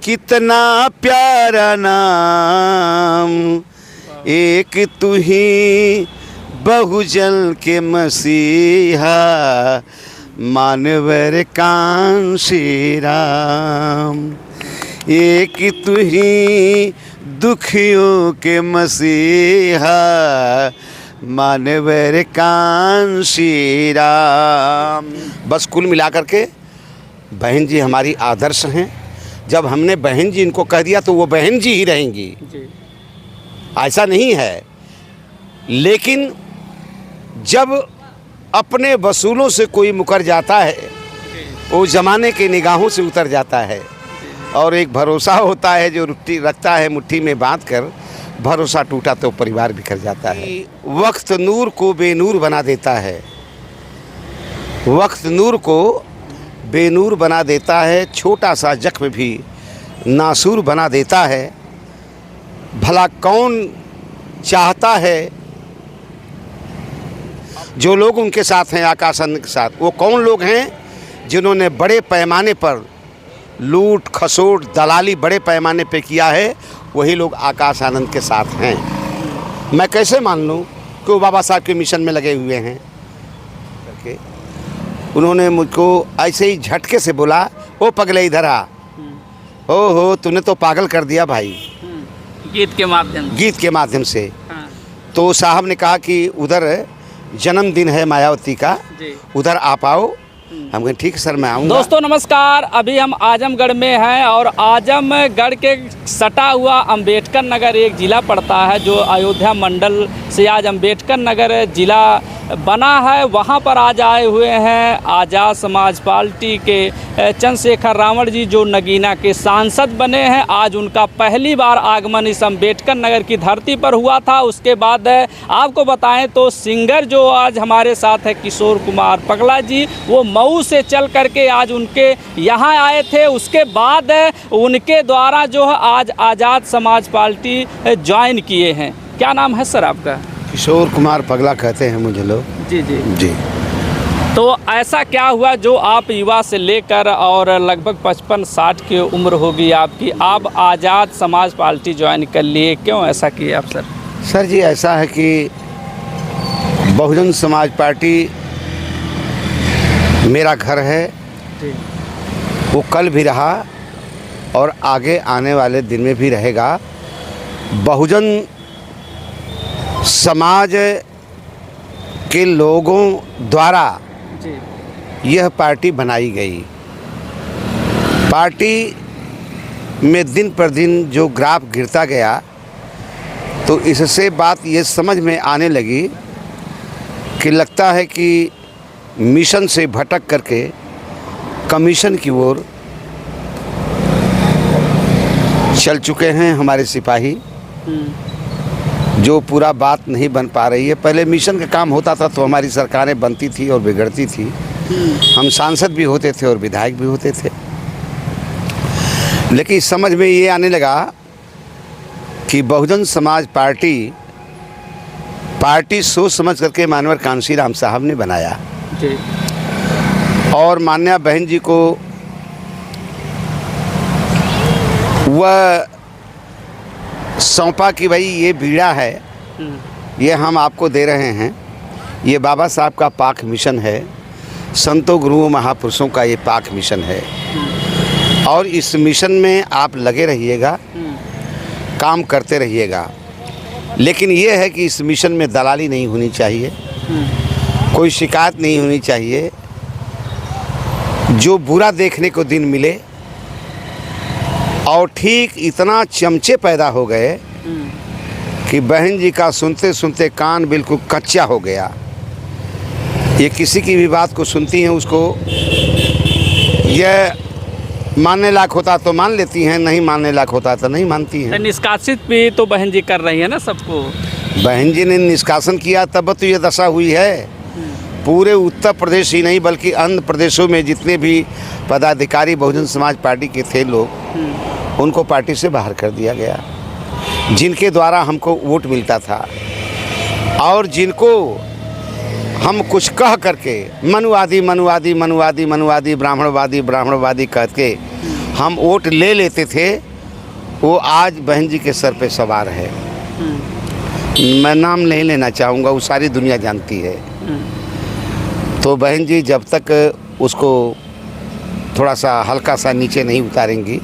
कितना प्यारा नाम, एक तू ही बहुजन के मसीहा, मानवर कांशी राम। एक तू ही दुखियों के मसीहा, मानवर कांशी राम। बस कुल मिलाकर के बहन जी हमारी आदर्श हैं। जब हमने बहन जी इनको कह दिया तो वो बहन जी ही रहेंगी, ऐसा नहीं है। लेकिन जब अपने वसूलों से कोई मुकर जाता है, वो ज़माने के निगाहों से उतर जाता है, और एक भरोसा होता है जो रखता है मुट्ठी में बांध कर, भरोसा टूटा तो परिवार बिखर जाता है। वक्त नूर को बेनूर बना देता है, वक्त नूर को बेनूर बना देता है, छोटा सा जख्म भी नासूर बना देता है। भला कौन चाहता है जो लोग उनके साथ हैं आकाश आनंद के साथ, वो कौन लोग हैं जिन्होंने बड़े पैमाने पर लूट खसोट दलाली बड़े पैमाने पे किया है, वही लोग आकाश आनंद के साथ हैं। मैं कैसे मान लूँ कि वो बाबा साहब के मिशन में लगे हुए हैं करके। उन्होंने मुझको ऐसे ही झटके से बोला, ओ पगले इधर आ। हो तूने तो पागल कर दिया भाई, गीत के माध्यम से। हाँ। तो साहब ने कहा कि उधर जन्मदिन है मायावती का, उधर आप आओ। हम कहें ठीक सर मैं आऊँगा। दोस्तों नमस्कार, अभी हम आजमगढ़ में हैं और आजमगढ़ के सटा हुआ अंबेडकर नगर एक ज़िला पड़ता है जो अयोध्या मंडल से आज अंबेडकर नगर ज़िला बना है। वहाँ पर आज आए हुए हैं आज़ाद समाज पार्टी के चंद्रशेखर रावण जी जो नगीना के सांसद बने हैं। आज उनका पहली बार आगमन इस अंबेडकर नगर की धरती पर हुआ था। उसके बाद आपको बताएं तो सिंगर जो आज हमारे साथ है किशोर कुमार पगला जी, वो मऊ से चल करके आज उनके यहाँ आए थे। उसके बाद उनके द्वारा जो है आज आज़ाद समाज पार्टी ज्वाइन किए हैं। क्या नाम है सर आपका? किशोर कुमार पगला कहते हैं मुझे लोग। जी जी जी। तो ऐसा क्या हुआ जो आप युवा से लेकर और लगभग 55-60 की उम्र होगी आपकी, आप आज़ाद समाज पार्टी ज्वाइन कर लिए, क्यों ऐसा किया आप सर? सर जी ऐसा है कि बहुजन समाज पार्टी मेरा घर है जी। वो कल भी रहा और आगे आने वाले दिन में भी रहेगा। बहुजन समाज के लोगों द्वारा यह पार्टी बनाई गई। पार्टी में दिन पर दिन जो ग्राफ गिरता गया तो इससे बात ये समझ में आने लगी कि लगता है कि मिशन से भटक करके कमीशन की ओर चल चुके हैं हमारे सिपाही, जो पूरा बात नहीं बन पा रही है। पहले मिशन का काम होता था तो हमारी सरकारें बनती थी और बिगड़ती थी, हम सांसद भी होते थे और विधायक भी होते थे। लेकिन समझ में ये आने लगा कि बहुजन समाज पार्टी सोच समझ करके मानवर कांशी राम साहब ने बनाया जी। और मान्या बहन जी को वह सौंपा कि भाई ये बीड़ा है, ये हम आपको दे रहे हैं, ये बाबा साहब का पाक मिशन है, संतों गुरुओं महापुरुषों का ये पाक मिशन है, और इस मिशन में आप लगे रहिएगा, काम करते रहिएगा। लेकिन ये है कि इस मिशन में दलाली नहीं होनी चाहिए, कोई शिकायत नहीं होनी चाहिए। जो बुरा देखने को दिन मिले, और ठीक इतना चमचे पैदा हो गए कि बहन जी का सुनते सुनते कान बिल्कुल कच्चा हो गया। ये किसी की भी बात को सुनती हैं, उसको यह मानने लायक होता तो मान लेती हैं, नहीं मानने लायक होता तो नहीं मानती हैं। निष्कासित भी तो बहन जी कर रही है ना सबको। बहन जी ने निष्कासन किया तब तो ये दशा हुई है। पूरे उत्तर प्रदेश ही नहीं बल्कि अन्य प्रदेशों में जितने भी पदाधिकारी बहुजन समाज पार्टी के थे लोग, उनको पार्टी से बाहर कर दिया गया, जिनके द्वारा हमको वोट मिलता था और जिनको हम कुछ कह करके मनुवादी मनुवादी मनुवादी मनुवादी ब्राह्मणवादी ब्राह्मणवादी करके हम वोट ले लेते थे, वो आज बहन जी के सर पे सवार है। मैं नाम नहीं लेना चाहूँगा, वो सारी दुनिया जानती है। तो बहन जी जब तक उसको थोड़ा सा हल्का सा नीचे नहीं उतारेंगी,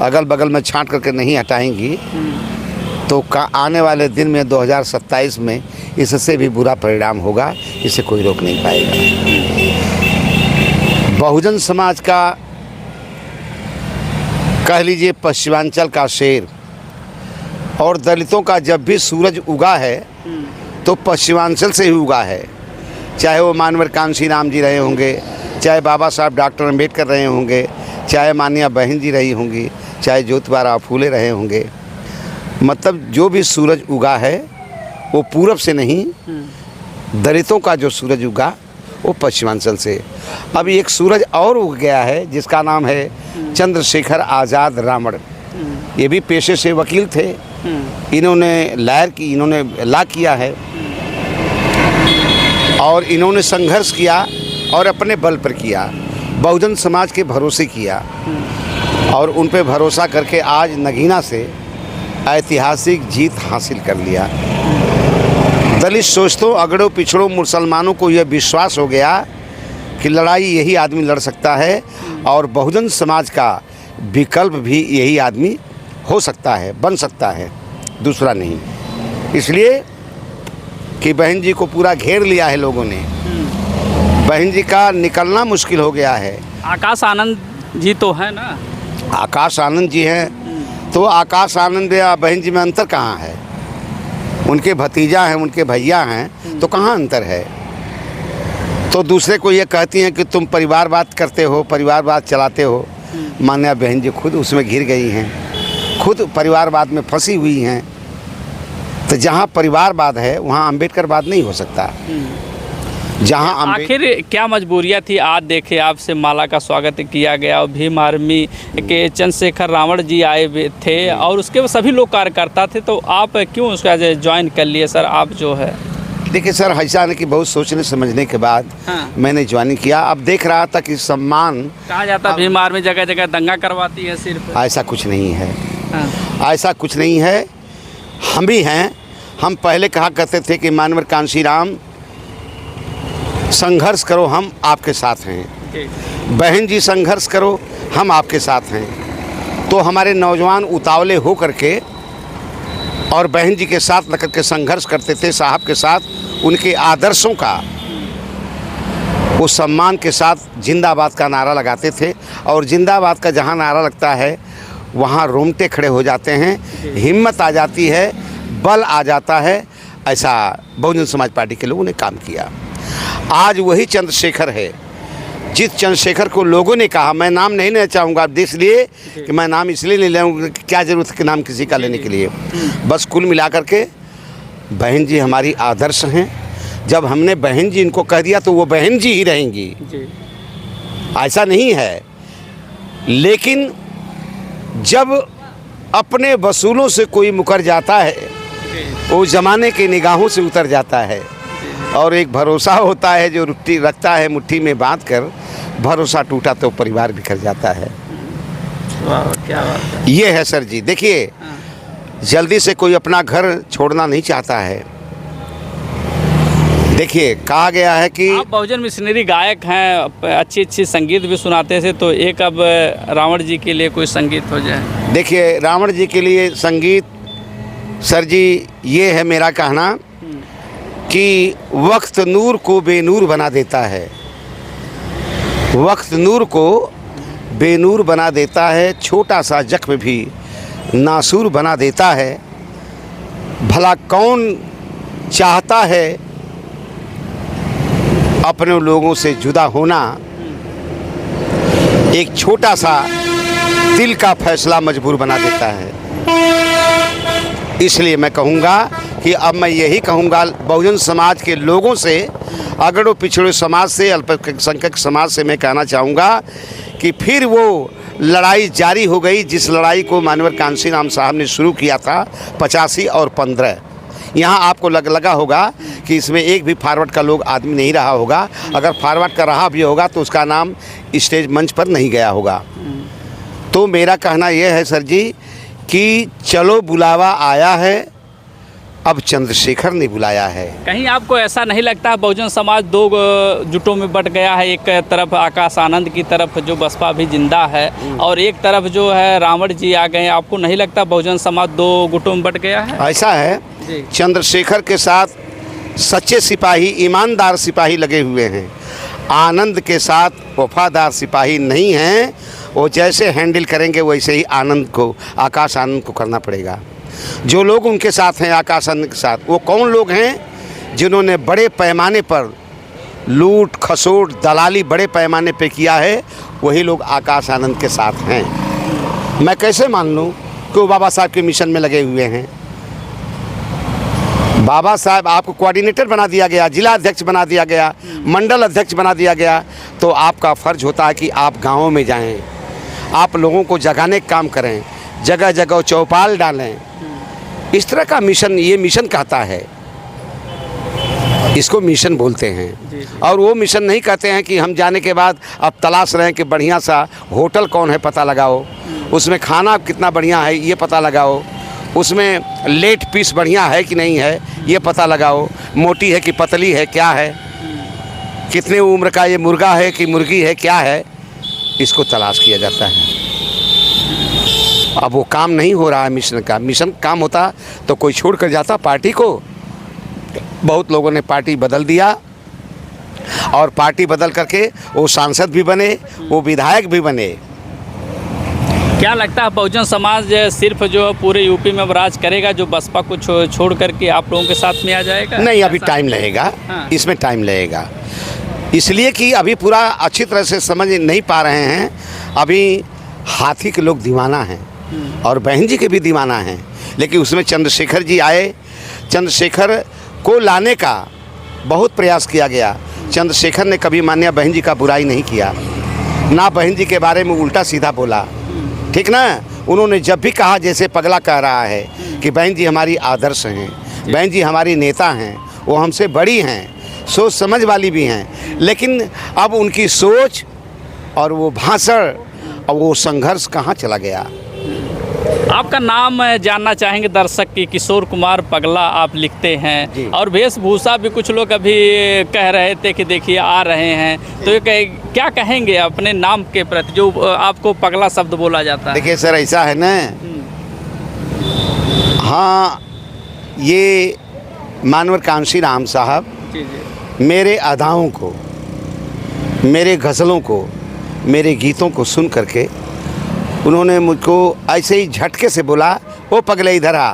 अगल बगल में छांट करके नहीं हटाएंगी, तो आने वाले दिन में 2027 में इससे भी बुरा परिणाम होगा, इसे कोई रोक नहीं पाएगा। बहुजन समाज का कह लीजिए पश्चिमांचल का शेर, और दलितों का जब भी सूरज उगा है तो पश्चिमांचल से ही उगा है। चाहे वो मानवर कांशी राम जी रहे होंगे, चाहे बाबा साहब डॉक्टर अम्बेडकर रहे होंगे, चाहे माननीय बहन जी रही होंगी, चाहे ज्योतिबा फूले रहे होंगे। मतलब जो भी सूरज उगा है वो पूरब से नहीं, दलितों का जो सूरज उगा वो पश्चिमांचल से। अब एक सूरज और उग गया है जिसका नाम है चंद्रशेखर आज़ाद रावण। ये भी पेशे से वकील थे, इन्होंने ला किया है और इन्होंने संघर्ष किया और अपने बल पर किया, बहुजन समाज के भरोसे किया और उन पे भरोसा करके आज नगीना से ऐतिहासिक जीत हासिल कर लिया। दलित शोषितों, अगड़ों पिछड़ों मुसलमानों को यह विश्वास हो गया कि लड़ाई यही आदमी लड़ सकता है और बहुजन समाज का विकल्प भी यही आदमी हो सकता है, बन सकता है, दूसरा नहीं। इसलिए कि बहन जी को पूरा घेर लिया है लोगों ने, बहन जी का निकलना मुश्किल हो गया है। आकाश आनंद जी तो है ना, आकाश आनंद जी हैं, तो आकाश आनंद या बहन जी में अंतर कहाँ है? उनके भतीजा हैं, उनके भैया हैं, तो कहाँ अंतर है? तो दूसरे को ये कहती हैं कि तुम परिवारवाद करते हो, परिवारवाद चलाते हो। मान्या बहन जी खुद उसमें घिर गई हैं, खुद परिवारवाद में फंसी हुई हैं। तो जहाँ परिवारवाद है वहाँ अम्बेडकरवाद नहीं हो सकता। जहाँ आखिर क्या मजबूरियाँ थी? आज देखे आपसे माला का स्वागत किया गया और भीम आर्मी के चंद्रशेखर रावण जी आए हुए थे और उसके सभी लोग कार्यकर्ता थे, तो आप क्यों उसका ज्वाइन कर लिए सर? आप जो है देखिए सर, ऐसा है कि बहुत सोचने समझने के बाद मैंने ज्वाइन किया। अब देख रहा था कि सम्मान कहा जाता है भीम आर्मी जगह जगह दंगा करवाती है, सिर्फ ऐसा कुछ नहीं है। ऐसा कुछ नहीं है। हम भी हैं, हम पहले कहा करते थे कि मानवर कांशी राम संघर्ष करो, हम आपके साथ हैं। बहन जी संघर्ष करो, हम आपके साथ हैं। तो हमारे नौजवान उतावले हो करके और बहन जी के साथ लग करके संघर्ष करते थे, साहब के साथ, उनके आदर्शों का वो सम्मान के साथ जिंदाबाद का नारा लगाते थे। और जिंदाबाद का जहाँ नारा लगता है वहाँ रोंगटे खड़े हो जाते हैं, हिम्मत आ जाती है, बल आ जाता है। ऐसा बहुजन समाज पार्टी के लोगों ने काम किया। आज वही चंद्रशेखर है जिस चंद्रशेखर को लोगों ने कहा, मैं नाम नहीं लेना चाहूँगा, आप देख लिए कि मैं नाम इसलिए नहीं लूँगा, क्या ज़रूरत है कि नाम किसी का लेने के लिए। बस कुल मिलाकर के बहन जी हमारी आदर्श हैं। जब हमने बहन जी इनको कह दिया तो वो बहन जी ही रहेंगी, ऐसा नहीं है। लेकिन जब अपने वसूलों से कोई मुकर जाता है, वो ज़माने की निगाहों से उतर जाता है और एक भरोसा होता है जो रुट्टी रखता है मुट्ठी में बांध कर, भरोसा टूटा तो परिवार बिखर जाता है। क्या बात है। ये है सर जी। देखिए, जल्दी से कोई अपना घर छोड़ना नहीं चाहता है। देखिए, कहा गया है कि आप बहुजन मिशनरी गायक हैं, अच्छी संगीत भी सुनाते थे, तो एक अब रावण जी के लिए कोई संगीत हो जाए। देखिए, रावण जी के लिए संगीत सर जी, ये है मेरा कहना कि वक्त नूर को बेनूर बना देता है, वक्त नूर को बेनूर बना देता है, छोटा सा जख्म भी नासूर बना देता है। भला कौन चाहता है अपने लोगों से जुदा होना? एक छोटा सा दिल का फैसला मजबूर बना देता है। इसलिए मैं कहूँगा कि अब मैं यही कहूँगा बहुजन समाज के लोगों से, अगड़ों पिछड़ों समाज से, अल्पसंख्यक समाज से मैं कहना चाहूँगा कि फिर वो लड़ाई जारी हो गई जिस लड़ाई को मानवर कांशी राम साहब ने शुरू किया था 85 और 15। यहाँ आपको लगा होगा कि इसमें एक भी फॉरवर्ड का लोग आदमी नहीं रहा होगा। अगर फॉरवर्ड का रहा भी होगा तो उसका नाम स्टेज मंच पर नहीं गया होगा। तो मेरा कहना यह है सर जी कि चलो बुलावा आया है, अब चंद्रशेखर ने बुलाया है। कहीं आपको ऐसा नहीं लगता बहुजन समाज दो जुटों में बट गया है? एक तरफ आकाश आनंद की तरफ जो बसपा भी जिंदा है और एक तरफ जो है रावण जी आ गए। आपको नहीं लगता बहुजन समाज दो गुटों में बट गया है? ऐसा है, चंद्रशेखर के साथ सच्चे सिपाही, ईमानदार सिपाही लगे हुए हैं। आनंद के साथ वफादार सिपाही नहीं हैं। वो जैसे हैंडल करेंगे वैसे ही आकाश आनंद को करना पड़ेगा। जो लोग उनके साथ हैं आकाश आनंद के साथ, वो कौन लोग हैं जिन्होंने बड़े पैमाने पर लूट खसोट दलाली बड़े पैमाने पे किया है, वही लोग आकाश आनंद के साथ हैं। मैं कैसे मान लूँ कि वो बाबा साहब के मिशन में लगे हुए हैं? बाबा साहब आपको कोऑर्डिनेटर बना दिया गया, जिला अध्यक्ष बना दिया गया, मंडल अध्यक्ष बना दिया गया, तो आपका फ़र्ज होता है कि आप गाँवों में जाएं, आप लोगों को जगाने का काम करें, जगह जगह चौपाल डालें। इस तरह का मिशन, ये मिशन कहता है, इसको मिशन बोलते हैं। और वो मिशन नहीं कहते हैं कि हम जाने के बाद अब तलाश रहे हैं कि बढ़िया सा होटल कौन है पता लगाओ, उसमें खाना कितना बढ़िया है ये पता लगाओ, उसमें लेट पीस बढ़िया है कि नहीं है ये पता लगाओ, मोटी है कि पतली है, क्या है, कितने उम्र का ये मुर्गा है कि मुर्गी है, क्या है, इसको तलाश किया जाता है। अब वो काम नहीं हो रहा है मिशन का। मिशन काम होता तो कोई छोड़ कर जाता पार्टी को। बहुत लोगों ने पार्टी बदल दिया और पार्टी बदल करके वो सांसद भी बने, वो विधायक भी बने। क्या लगता है बहुजन समाज सिर्फ जो पूरे यूपी में राज करेगा, जो बसपा को छोड़ करके आप लोगों के साथ में आ जाएगा? नहीं, अभी टाइम लगेगा। हाँ। इसमें टाइम लगेगा, इसलिए कि अभी पूरा अच्छी तरह से समझ नहीं पा रहे हैं। अभी हाथी के लोग दीवाना हैं और बहन जी के भी दीवाना हैं, लेकिन उसमें चंद्रशेखर जी आए। चंद्रशेखर को लाने का बहुत प्रयास किया गया। चंद्रशेखर ने कभी मान्या बहन जी का बुराई नहीं किया, ना बहन जी के बारे में उल्टा सीधा बोला, ठीक ना। उन्होंने जब भी कहा, जैसे पगला कह रहा है कि बहन जी हमारी आदर्श हैं, बहन जी हमारी नेता हैं, वो हमसे बड़ी हैं, सोच समझ वाली भी हैं, लेकिन अब उनकी सोच और वो भाषण और वो संघर्ष कहाँ चला गया। आपका नाम जानना चाहेंगे दर्शक की? किशोर कुमार पगला आप लिखते हैं और वेशभूषा भी कुछ लोग अभी कह रहे थे कि देखिए आ रहे हैं, तो ये क्या कहेंगे अपने नाम के प्रति जो आपको पगला शब्द बोला जाता है? देखिए सर, ऐसा है ना, हाँ, ये मानवर कांशी राम साहब मेरे अदाओं को, मेरे गज़लों को, मेरे गीतों को सुन करके उन्होंने मुझको ऐसे ही झटके से बोला, ओ पगले इधर आ,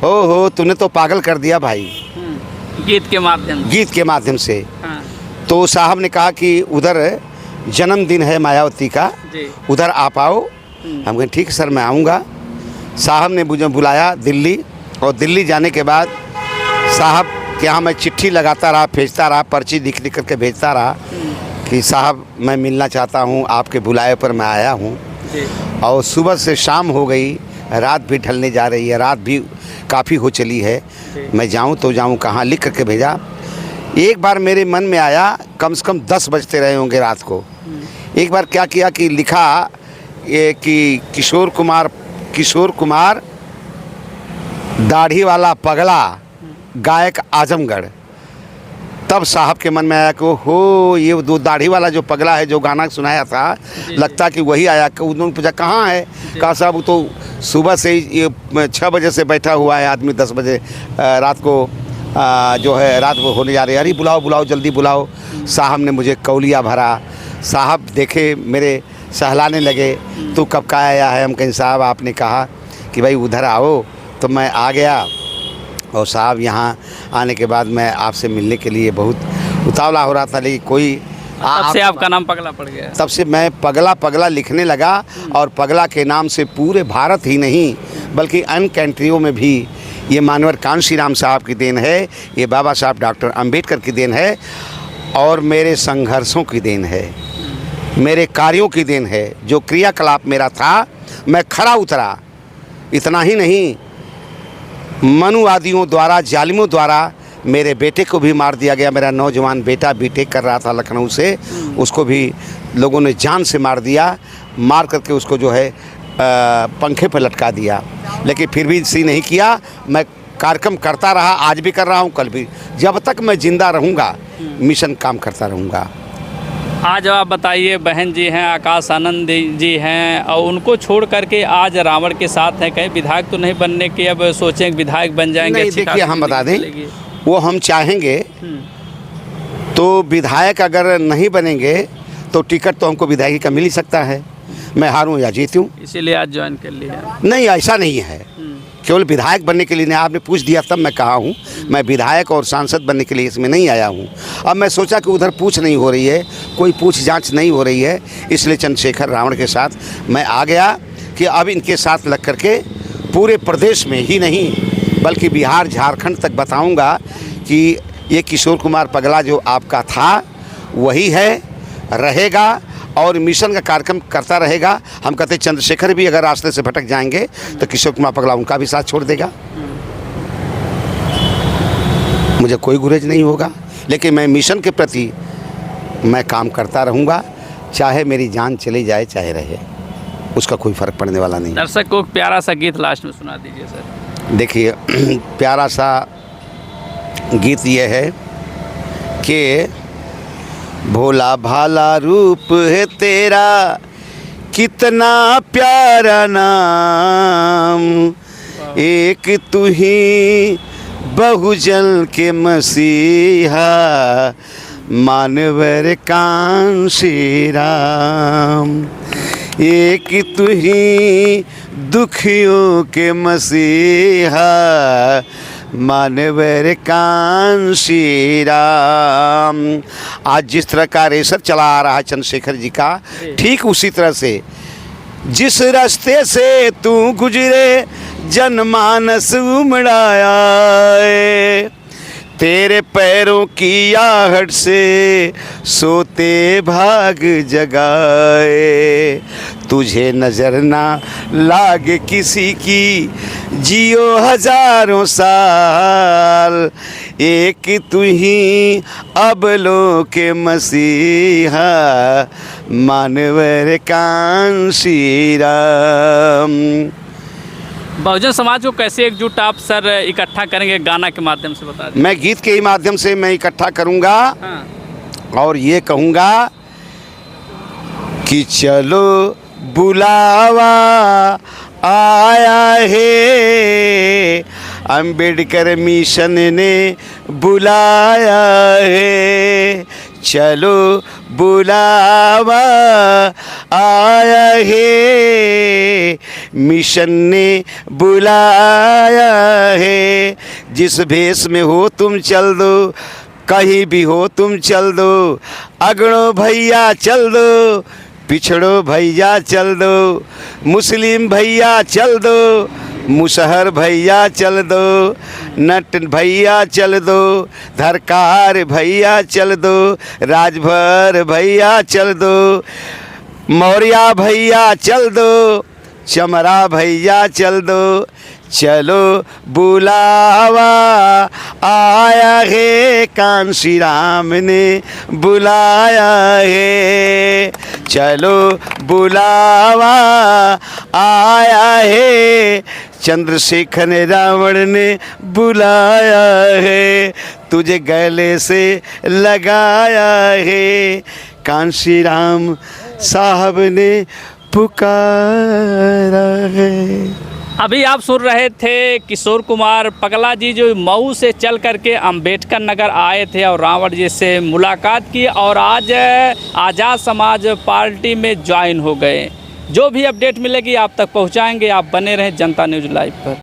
हो तूने तो पागल कर दिया भाई, गीत के माध्यम से। हाँ। तो साहब ने कहा कि उधर जन्मदिन है मायावती का, उधर आप आओ। हम कहे ठीक सर मैं आऊँगा। साहब ने मुझे बुलाया दिल्ली, और दिल्ली जाने के बाद साहब के यहाँ मैं चिट्ठी लगाता रहा, भेजता रहा, पर्ची लिख करके भेजता रहा कि साहब मैं मिलना चाहता हूँ, आपके बुलाए पर मैं आया हूँ। और सुबह से शाम हो गई, रात भी ढलने जा रही है, रात भी काफ़ी हो चली है, मैं जाऊँ तो जाऊँ कहाँ, लिख करके भेजा। एक बार मेरे मन में आया, कम से कम 10 बजते रहे होंगे रात को। एक बार क्या किया कि लिखा ये कि किशोर कुमार दाढ़ी वाला पगला गायक आजमगढ़। तब साहब के मन में आया कि हो ये दो दाढ़ी वाला जो पगला है जो गाना सुनाया था, लगता कि वही आया। उन्होंने पूछा कहाँ है? कहा साहब वो तो सुबह से ही 6 बजे से बैठा हुआ है आदमी, 10 बजे रात को जो है रात वो होने जा रही है, अरे बुलाओ जल्दी बुलाओ। साहब ने मुझे कौलिया भरा। साहब देखे मेरे, सहलाने लगे, तू कब का आया है? हम कहीं साहब आपने कहा कि भाई उधर आओ, तो मैं आ गया। और साहब यहाँ आने के बाद मैं आपसे मिलने के लिए बहुत उतावला हो रहा था, लेकिन कोई तब से आपका नाम पगला पड़ गया। तब से मैं पगला लिखने लगा, और पगला के नाम से पूरे भारत ही नहीं बल्कि अन्य कंट्रियों में भी ये मानवर कांशी राम साहब की देन है, ये बाबा साहब डॉक्टर अंबेडकर की देन है, और मेरे संघर्षों की देन है, मेरे कार्यों की देन है। जो क्रियाकलाप मेरा था, मैं खरा उतरा। इतना ही नहीं, मनुवादियों द्वारा, जालिमों द्वारा मेरे बेटे को भी मार दिया गया। मेरा नौजवान बेटा बीटेक कर रहा था लखनऊ से, उसको भी लोगों ने जान से मार दिया। मार करके उसको जो है पंखे पर लटका दिया, लेकिन फिर भी सी नहीं किया। मैं कार्यक्रम करता रहा, आज भी कर रहा हूँ, कल भी। जब तक मैं जिंदा रहूँगा मिशन काम करता रहूँगा। आज आप बताइए, बहन जी हैं, आकाश आनंद जी हैं, और उनको छोड़ करके आज रावण के साथ हैं। कहीं विधायक तो नहीं बनने की अब सोचें कि विधायक बन जाएंगे? नहीं, देखिए हम बता दें, वो हम चाहेंगे तो विधायक अगर नहीं बनेंगे तो टिकट तो हमको विधायकी का मिल ही सकता है। मैं हारूं या जीतूं, इसीलिए आज ज्वाइन कर लिया। नहीं, ऐसा नहीं है। केवल विधायक बनने के लिए नहीं, आपने पूछ दिया तब मैं कहा हूँ। मैं विधायक और सांसद बनने के लिए इसमें नहीं आया हूँ। अब मैं सोचा कि उधर पूछ नहीं हो रही है, कोई पूछ जांच नहीं हो रही है, इसलिए चंद्रशेखर रावण के साथ मैं आ गया कि अब इनके साथ लग करके पूरे प्रदेश में ही नहीं बल्कि बिहार झारखंड तक बताऊँगा कि ये किशोर कुमार पगला जो आपका था वही है, रहेगा और मिशन का कार्यक्रम करता रहेगा। हम कहते हैं चंद्रशेखर भी अगर रास्ते से भटक जाएंगे तो किशोर कुमार पगला उनका भी साथ छोड़ देगा। मुझे कोई गुरेज नहीं होगा, लेकिन मैं मिशन के प्रति मैं काम करता रहूँगा, चाहे मेरी जान चली जाए चाहे रहे, उसका कोई फ़र्क पड़ने वाला नहीं। दर्शक को प्यारा सा गीत लास्ट में सुना दीजिए सर। देखिए प्यारा सा गीत ये है कि भोला भाला रूप है तेरा, कितना प्यारा नाम, एक तू ही बहुजन के मसीहा, मानवर कांशी राम, एक तू ही दुखियों के मसीहा, मानवर कांशी राम। आज जिस तरह का रेसर चला आ रहा है चंद्रशेखर जी का, ठीक उसी तरह से जिस रास्ते से तू गुजरे जनमानस उमड़ाया है, तेरे पैरों की आहट से सोते भाग जगाए, तुझे नजर ना लागे किसी की जियो हजारों साल, एक तू ही अबलों के मसीहा, मानवर कांशी राम। बहुजन समाज को कैसे एकजुट आप सर इकट्ठा करेंगे? गाना के माध्यम से बता दें। मैं गीत के ही माध्यम से मैं इकट्ठा करूँगा। हाँ। और ये कहूँगा कि चलो बुलावा आया है, अंबेडकर मिशन ने बुलाया है, चलो बुलावा आया है, मिशन ने बुलाया है। जिस भेष में हो तुम चल दो, कहीं भी हो तुम चल दो, अगड़ो भैया चल दो, पिछड़ो भैया चल दो, मुस्लिम भैया चल दो, मुसहर भैया चल दो, नट भैया चल दो, धरकार भैया चल दो, राजभर भैया चल दो, मौर्या भैया चल दो, चमरा भैया चल दो, चलो बुलावा आया है, कांशी राम ने बुलाया है, चलो बुलावा आया है, चंद्रशेखर रावण ने बुलाया है, तुझे गले से लगाया है, कांशी राम साहब ने पुकारा है। अभी आप सुन रहे थे किशोर कुमार पगला जी, जो मऊ से चल करके अंबेडकर नगर आए थे और रावण जी से मुलाकात की और आज आज़ाद समाज पार्टी में ज्वाइन हो गए। जो भी अपडेट मिलेगी आप तक पहुंचाएंगे। आप बने रहें जनता न्यूज़ लाइव पर।